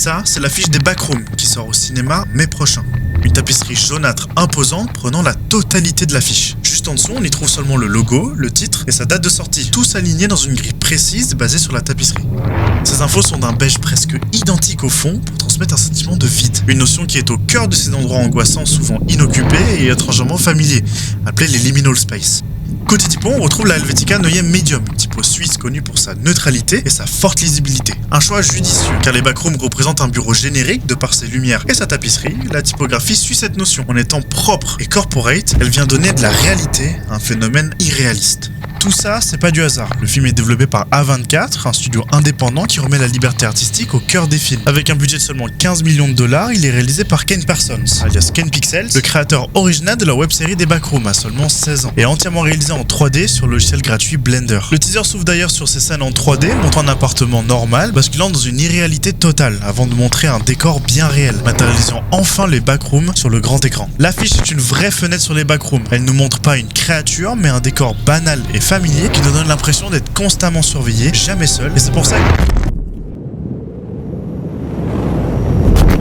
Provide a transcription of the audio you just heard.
Ça, c'est l'affiche des Backrooms qui sort au cinéma mai prochain. Une tapisserie jaunâtre imposante prenant la totalité de l'affiche. Juste en dessous, on y trouve seulement le logo, le titre et sa date de sortie, tous alignés dans une grille précise basée sur la tapisserie. Ces infos sont d'un beige presque identique au fond pour transmettre un sentiment de vide. Une notion qui est au cœur de ces endroits angoissants souvent inoccupés et étrangement familiers, appelés les liminal space. Côté typo, on retrouve la Helvetica Neue Medium, typo suisse connu pour sa neutralité et sa forte lisibilité. Un choix judicieux, car les backrooms représentent un bureau générique de par ses lumières et sa tapisserie. La typographie suit cette notion. En étant propre et corporate, elle vient donner de la réalité à un phénomène irréaliste. Tout ça, c'est pas du hasard. Le film est développé par A24, un studio indépendant qui remet la liberté artistique au cœur des films. Avec un budget de seulement 15 millions de dollars, il est réalisé par Ken Parsons, alias Ken Pixels, le créateur original de la web-série des Backrooms à seulement 16 ans, et entièrement réalisé en 3D sur le logiciel gratuit Blender. Le teaser s'ouvre d'ailleurs sur ces scènes en 3D, montrant un appartement normal, basculant dans une irréalité totale, avant de montrer un décor bien réel, matérialisant enfin les Backrooms sur le grand écran. L'affiche est une vraie fenêtre sur les Backrooms. Elle ne montre pas une créature, mais un décor banal et familier qui nous donne l'impression d'être constamment surveillé, jamais seul, et c'est pour ça que